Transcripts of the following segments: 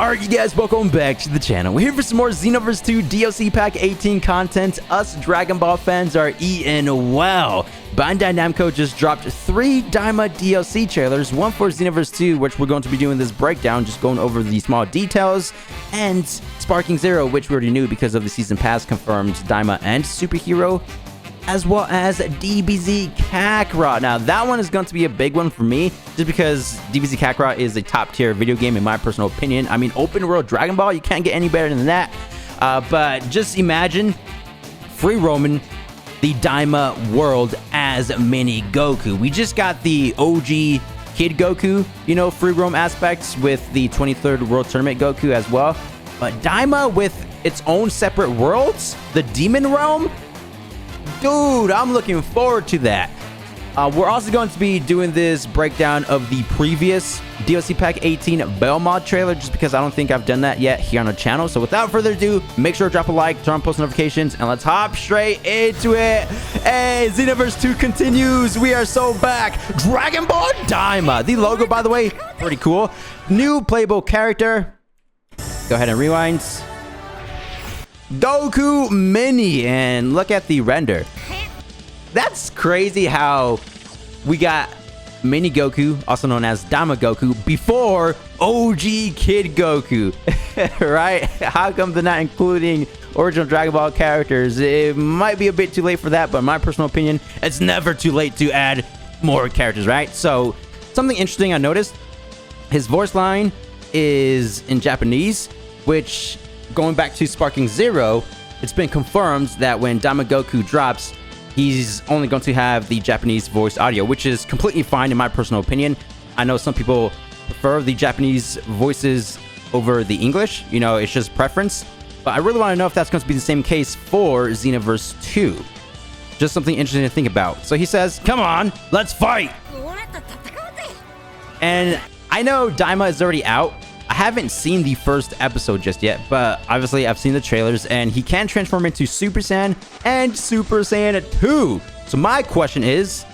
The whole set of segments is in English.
Alright, you guys, welcome back to the channel. We're here for some more Xenoverse 2 DLC Pack 18 content. Us Dragon Ball fans are eating well. Bandai Namco just dropped 3 DAIMA DLC trailers, one for Xenoverse 2, which we're going to be doing this breakdown, just going over the small details, and Sparking Zero, which we already knew because of the Season Pass confirmed DAIMA and Superhero, as well as DBZ Kakarot. Now, that one is going to be a big one for me, just because DBZ Kakarot is a top-tier video game, in my personal opinion. I mean, open-world Dragon Ball, you can't get any better than that. But just imagine free roaming the DAIMA world as Mini Goku. We just got the OG Kid Goku, you know, free roam aspects with the 23rd World Tournament Goku as well. But DAIMA with its own separate worlds, the Demon Realm, dude, I'm looking forward to that. We're also going to be doing this breakdown of the previous DLC Pack 18 Belmod trailer, just because I don't think I've done that yet here on the channel. So without further ado, make sure to drop a like, turn on post notifications, and let's hop straight into it. Hey, Xenoverse 2 continues. We are so back. Dragon Ball DAIMA. The logo, by the way, pretty cool. New playable character. Go ahead and rewind. Goku Mini, and look at the render. That's crazy how we got Mini Goku, also known as DAIMA Goku, before OG Kid Goku, right? How come they're not including original Dragon Ball characters? It might be a bit too late for that, but in my personal opinion, it's never too late to add more characters, right? So, something interesting I noticed, his voice line is in Japanese, which, going back to Sparking Zero, it's been confirmed that when DAIMA Goku drops, he's only going to have the Japanese voice audio, which is completely fine in my personal opinion. I know some people prefer the Japanese voices over the English. You know, it's just preference. But I really want to know if that's going to be the same case for Xenoverse 2. Just something interesting to think about. So he says, "Come on, let's fight!" And I know DAIMA is already out. I haven't seen the first episode just yet, but obviously I've seen the trailers, and he can transform into Super Saiyan and Super Saiyan 2. So my question is,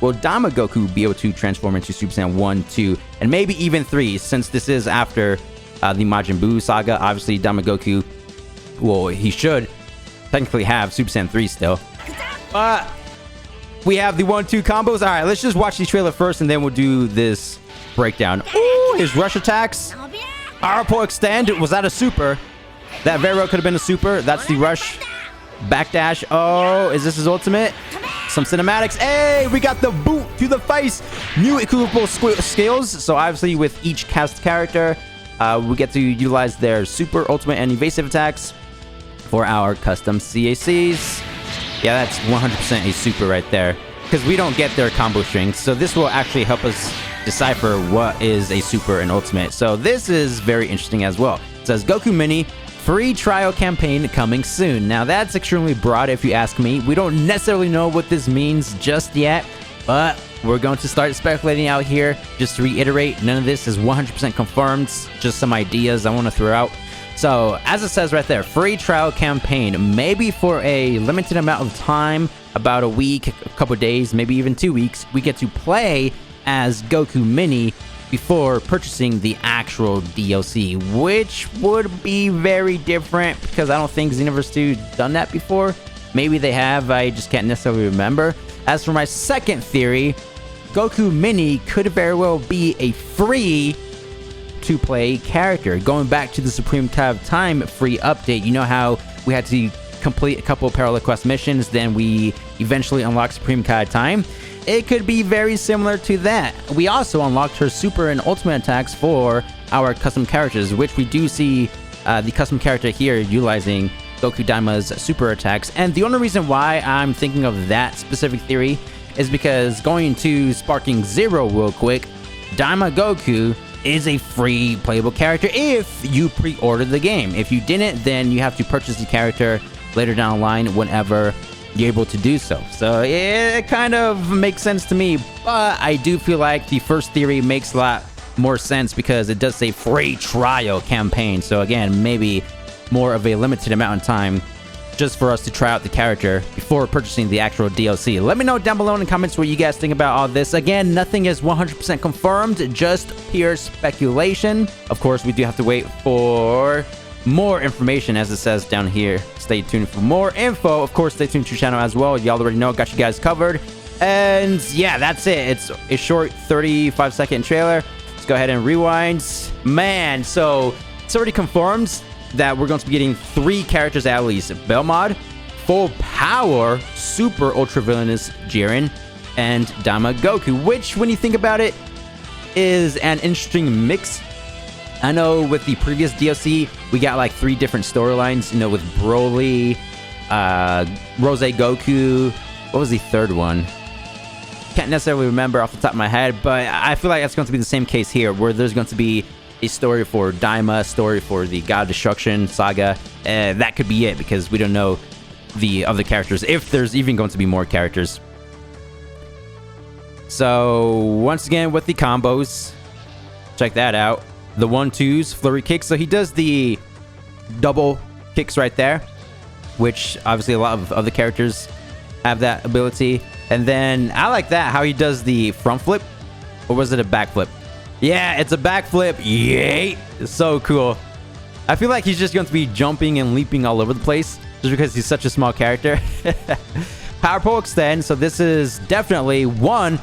will DAIMA Goku be able to transform into Super Saiyan 1, 2, and maybe even 3, since this is after the Majin Buu saga? Obviously, DAIMA Goku, well, he should technically have Super Saiyan 3 still. But we have the 1-2 combos. All right, let's just watch the trailer first, and then we'll do this breakdown. Ooh, his rush attacks. Arpo extend. Was that a super? That very well could have been a super. That's the rush. Backdash. Oh, is this his ultimate? Some cinematics. Hey, we got the boot to the face. New equipable skills. So obviously with each cast character, we get to utilize their super, ultimate, and evasive attacks for our custom CACs. Yeah, that's 100% a super right there, because we don't get their combo strings. So this will actually help us decipher what is a super and ultimate. So this is very interesting as well. It says Goku Mini free trial campaign coming soon. Now that's extremely broad if you ask me. We don't necessarily know what this means just yet, but we're going to start speculating out here. Just to reiterate, none of this is 100% confirmed, just some ideas I want to throw out. So as it says right there, free trial campaign, maybe for a limited amount of time, about a week, a couple days, maybe even 2 weeks, we get to play as Goku Mini before purchasing the actual DLC, which would be very different, because I don't think Xenoverse 2 done that before. Maybe they have, I just can't necessarily remember. As for my second theory, Goku Mini could very well be a free to play character. Going back to the Supreme Kai of Time free update, you know how we had to complete a couple of parallel quest missions, then we eventually unlocked Supreme Kai of Time. It could be very similar to that. We also unlocked her super and ultimate attacks for our custom characters, which we do see the custom character here utilizing Goku DAIMA's super attacks. And the only reason why I'm thinking of that specific theory is because, going to Sparking Zero real quick, DAIMA Goku is a free playable character if you pre-order the game. If you didn't, then you have to purchase the character later down the line whenever you're able to do so. So it kind of makes sense to me, but I do feel like the first theory makes a lot more sense, because it does say free trial campaign. So again, maybe more of a limited amount of time just for us to try out the character before purchasing the actual DLC. Let me know down below in the comments what you guys think about all this. Again, nothing is 100% confirmed, just pure speculation. Of course, we do have to wait for more information, as it says down here. Stay tuned for more info. Of course, stay tuned to your channel as well. Y'all already know, got you guys covered. And yeah, that's it. It's a short 35-second trailer. Let's go ahead and rewind. Man, so it's already confirmed that we're going to be getting 3 characters at least. Belmod, Full Power, Super Ultra Villainous Jiren, and DAIMA Goku, which, when you think about it, is an interesting mix. I know with the previous DLC, we got like 3 different storylines, you know, with Broly, Rose Goku. What was the third one? Can't necessarily remember off the top of my head, but I feel like that's going to be the same case here, where there's going to be a story for Daima, a story for the God of Destruction, Saga. That could be it, because we don't know the other characters, if there's even going to be more characters. So, once again, with the combos, check that out. The 1-2s, flurry kicks. So he does the double kicks right there, which obviously a lot of other characters have that ability. And then I like that, how he does the front flip. Or was it a back flip? Yeah, it's a back flip. Yay! It's so cool. I feel like he's just going to be jumping and leaping all over the place, just because he's such a small character. Power pole extend. So this is definitely one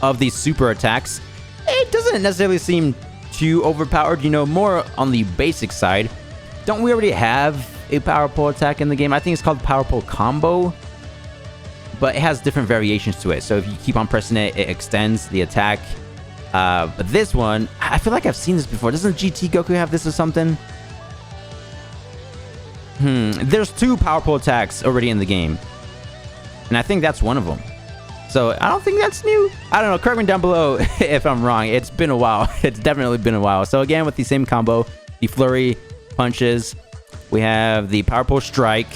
of the super attacks. It doesn't necessarily seem too overpowered, you know, more on the basic side. Don't we already have a power pole attack in the game? I think it's called power pole combo, but it has different variations to it. So if you keep on pressing it, it extends the attack. But this one, I feel like I've seen this before. Doesn't GT Goku have this or something? There's 2 power pole attacks already in the game, and I think that's one of them. So I don't think that's new. I don't know. Correct me down below if I'm wrong. It's been a while. It's definitely been a while. So again, with the same combo, the flurry punches, we have the power pole strike.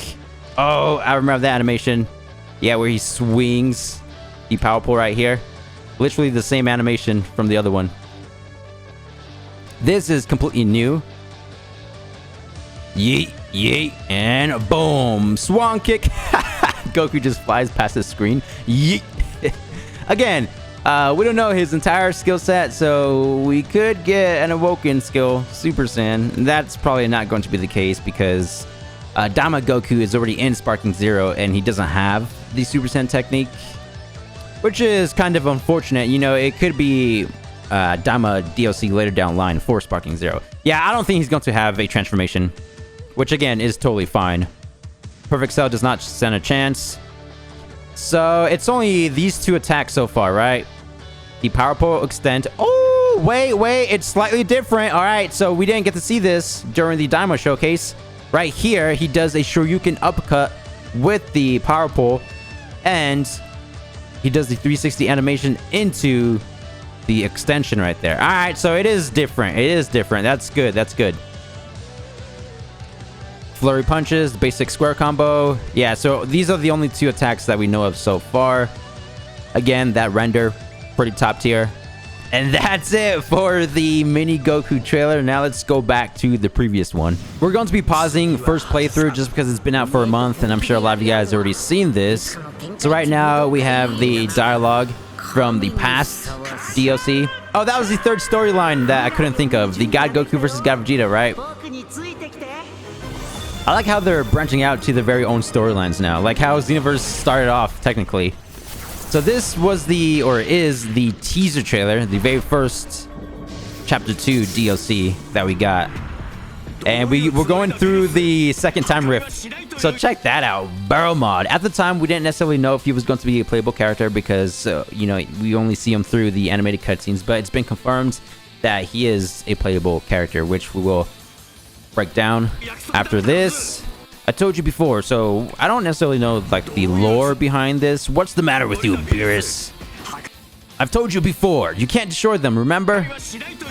Oh, I remember that animation. Yeah, where he swings the power pole right here. Literally the same animation from the other one. This is completely new. Yeet, yeet, and boom. Swan kick. Goku just flies past the screen. Yeet. Again, we don't know his entire skill set, so we could get an Awoken skill, Super Saiyan. That's probably not going to be the case, because DAIMA Goku is already in Sparking Zero, and he doesn't have the Super Saiyan technique, which is kind of unfortunate. You know, it could be DAIMA DLC later down the line for Sparking Zero. Yeah, I don't think he's going to have a transformation, which again is totally fine. Perfect Cell does not stand a chance. So it's only these 2 attacks so far, right? The power pole extend. Oh, wait, it's slightly different. All right, so we didn't get to see this during the DAIMA showcase. Right here, he does a Shoryuken uppercut with the power pole, and he does the 360 animation into the extension right there. All right, so it is different. It is different. That's good. That's good. Flurry punches, the basic square combo. Yeah, so these are the only 2 attacks that we know of so far. Again, that render, pretty top tier. And that's it for the Mini Goku trailer. Now let's go back to the previous one. We're going to be pausing first playthrough just because it's been out for a month, and I'm sure a lot of you guys already seen this. So right now we have the dialogue from the past DLC. Oh, that was the 3rd storyline that I couldn't think of. The God Goku versus God Vegeta, right? I like how they're branching out to their very own storylines now, like how Xenoverse started off technically. So this was the, or is the teaser trailer, the very first Chapter 2 DLC that we got. And we're going through the second time rift. So check that out, Barrel Mod. At the time, we didn't necessarily know if he was going to be a playable character because, you know, we only see him through the animated cutscenes, but it's been confirmed that he is a playable character, which we will break down after this. I told you before, so I don't necessarily know like the lore behind this. What's the matter with you, Beerus? I've told you before, you can't destroy them, remember?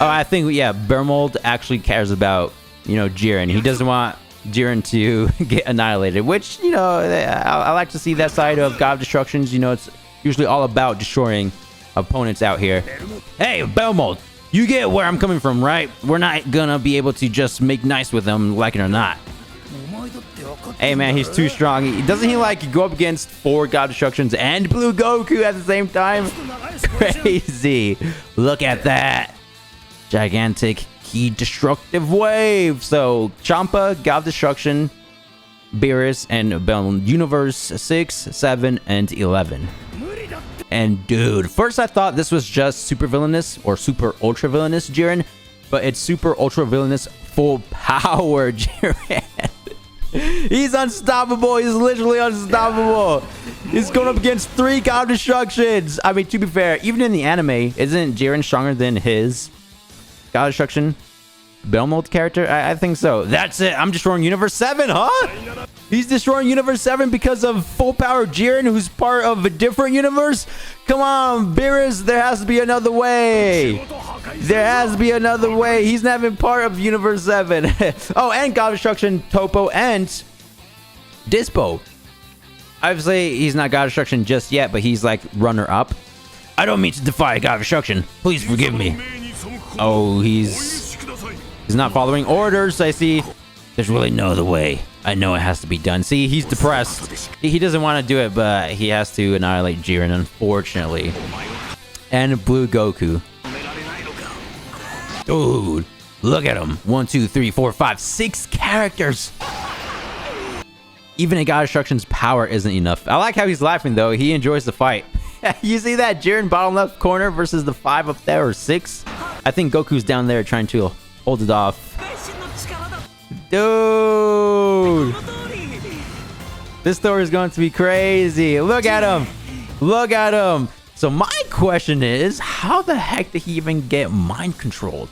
Oh, I think, yeah, Bermold actually cares about, you know, Jiren. He doesn't want Jiren to get annihilated, which, you know, I like to see that side of God of Destructions. You know, it's usually all about destroying opponents out here. Hey, Bermold, you get where I'm coming from, right? We're not gonna be able to just make nice with them, like it or not. Hey man, he's too strong. Doesn't he like go up against 4 God Destructions and Blue Goku at the same time? Crazy. Look at that. Gigantic key destructive wave. So Champa, God Destruction, Beerus, and Bell Universe 6, 7, and 11. And dude, first I thought this was just super villainous or super ultra villainous Jiren, but it's super ultra villainous full power Jiren. He's unstoppable. He's literally unstoppable. He's going up against 3 God Destructions. I mean, to be fair, even in the anime, isn't Jiren stronger than his God Destruction Belmold character? I think so. That's it. I'm destroying Universe 7, huh? He's destroying Universe 7 because of full power Jiren, who's part of a different universe? Come on, Beerus, there has to be another way. There has to be another way. He's not even part of Universe 7. Oh, and God Destruction, Topo, and Dispo. Obviously, he's not God Destruction just yet, but he's like runner-up. I don't mean to defy God Destruction. Please forgive me. Oh, he's not following orders. I see. There's really no other way. I know it has to be done. See, he's depressed. He doesn't want to do it, but he has to annihilate Jiren, unfortunately. And Blue Goku. Dude, look at him. 1, 2, 3, 4, 5, 6 characters. Even a God Destruction's power isn't enough. I like how he's laughing, though. He enjoys the fight. You see that Jiren bottom left corner versus the 5 up there, or 6? I think Goku's down there trying to hold it off. Dude, this story is going to be crazy. Look at him. Look at him. So my question is, how the heck did he even get mind controlled?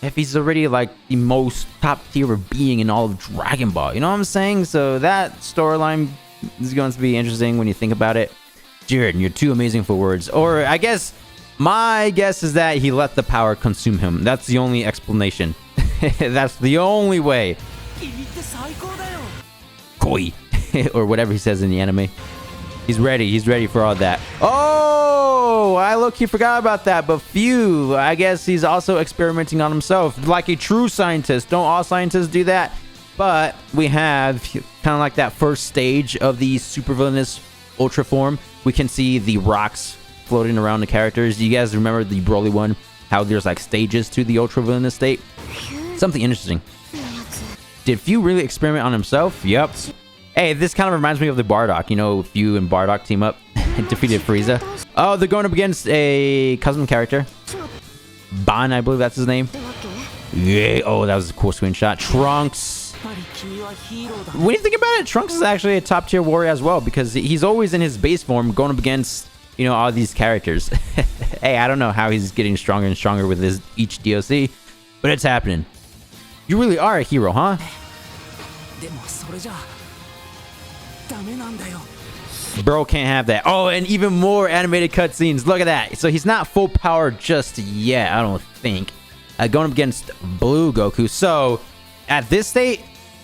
If he's already like the most top tier being in all of Dragon Ball. You know what I'm saying? So that storyline is going to be interesting when you think about it. Jiren, you're too amazing for words. Or I guess my guess is that he let the power consume him. That's the only explanation. That's the only way. Koi. Or whatever he says in the anime. He's ready. He's ready for all that. Oh, I low-key forgot about that. But phew, I guess he's also experimenting on himself. Like a true scientist. Don't all scientists do that? But we have kind of like that first stage of the super villainous ultra form. We can see the rocks floating around the characters. Do you guys remember the Broly one? How there's like stages to the ultra villainous state? Something interesting. Did Few really experiment on himself? Yep. Hey, this kind of reminds me of the Bardock. You know, Few and Bardock team up and defeated Frieza. Oh, they're going up against a custom character. Ban, I believe that's his name. Yeah. Oh, that was a cool screenshot. Trunks. When you think about it, Trunks is actually a top tier warrior as well, because he's always in his base form going up against, you know, all these characters. Hey, I don't know how he's getting stronger and stronger with his each DOC, but it's happening. You really are a hero, huh? Bro can't have that. Oh, and even more animated cutscenes. Look at that. So he's not full power just yet, I don't think. Going up against Blue Goku. So at this state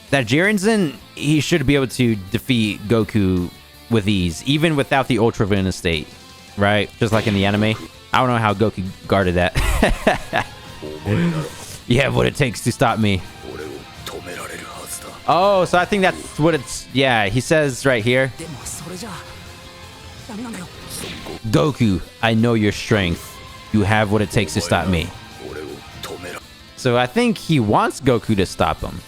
that Jiren's in, he should be able to defeat Goku with ease, even without the ultra villainous state, right? Just like in the anime. I don't know how Goku guarded that. You have what it takes to stop me. Oh, so I think that's what it's... Yeah, he says right here. Goku, I know your strength. You have what it takes to stop me. So I think he wants Goku to stop him.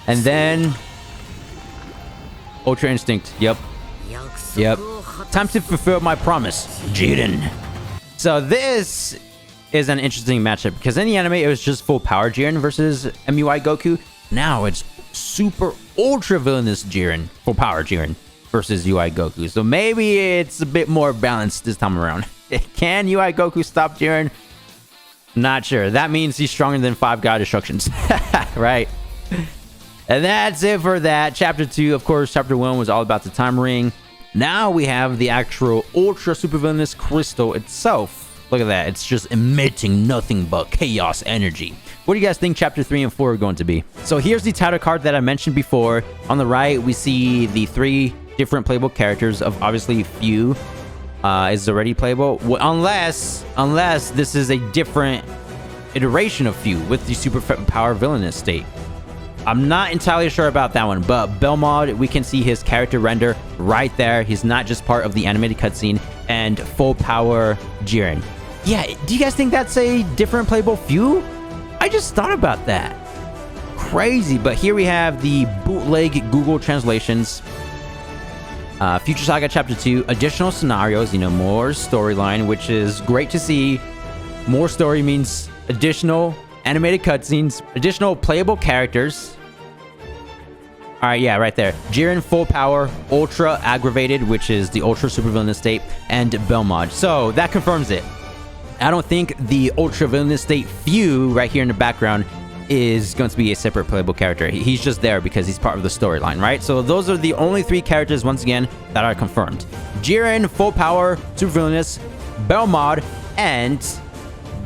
And then... Ultra Instinct. Yep. Time to fulfill my promise, Jiren. So this is an interesting matchup, because in the anime it was just full power Jiren versus UI Goku. Now it's super ultra villainous Jiren, full power Jiren versus UI Goku. So maybe it's a bit more balanced this time around. Can UI Goku stop Jiren? Not sure. That means he's stronger than 5 God Destructions. Right? And that's it for that. Chapter 2, of course, Chapter 1 was all about the time ring. Now we have the actual ultra super villainous crystal itself. Look at that. It's just emitting nothing but chaos energy. What do you guys think Chapter 3 and 4 are going to be? So here's the title card that I mentioned before. On the right, we see the 3 different playable characters of obviously Few is already playable. Unless this is a different iteration of Fu with the super power villainous state. I'm not entirely sure about that one, but Belmod, we can see his character render right there. He's not just part of the animated cutscene. And full power Jiren. Yeah, do you guys think that's a different playable Fu? I just thought about that. Crazy, but here we have the bootleg Google translations. Future Saga Chapter 2, additional scenarios, more storyline, which is great to see. More story means additional animated cutscenes, additional playable characters. All right, yeah, right there. Jiren full power, ultra aggravated, which is the ultra super villainous state, and Belmod. So that confirms it. I don't think the ultra villainous state Fu right here in the background is going to be a separate playable character. He's just there because he's part of the storyline, right? So those are the only 3 characters, once again, that are confirmed. Jiren, full power, super villainous, Belmod, and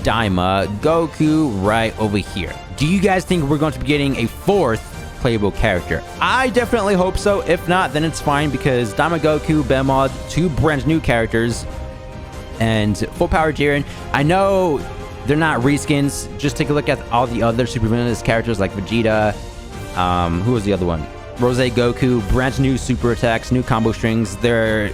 DAIMA Goku right over here. Do you guys think we're going to be getting a 4th playable character? I definitely hope so. If not, then it's fine because DAIMA Goku, Belmod, 2 brand new characters, and full power Jiren. I know they're not reskins. Just take a look at all the other super villainous characters like Vegeta. Who was the other one? Rose Goku, brand new super attacks, new combo strings. They're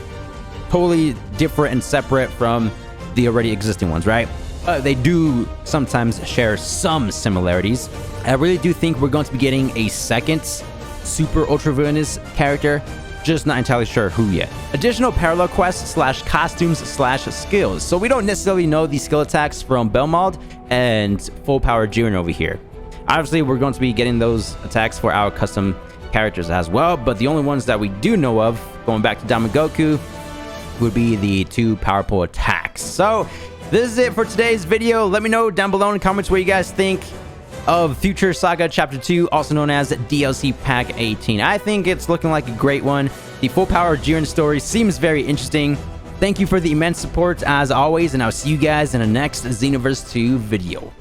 totally different and separate from the already existing ones, right? But they do sometimes share some similarities. I really do think we're going to be getting a 2nd super ultra villainous character. Just not entirely sure who yet. Additional parallel quests / costumes / skills. So we don't necessarily know the skill attacks from Belmod and full power Jiren over here. Obviously, we're going to be getting those attacks for our custom characters as well, but the only ones that we do know of, going back to DAIMA Goku, would be the 2 powerful attacks. So this is it for today's video. Let me know down below in the comments what you guys think of Future Saga Chapter 2, also known as DLC Pack 18. I think it's looking like a great one. The full power Jiren story seems very interesting. Thank you for the immense support as always, and I'll see you guys in the next Xenoverse 2 video.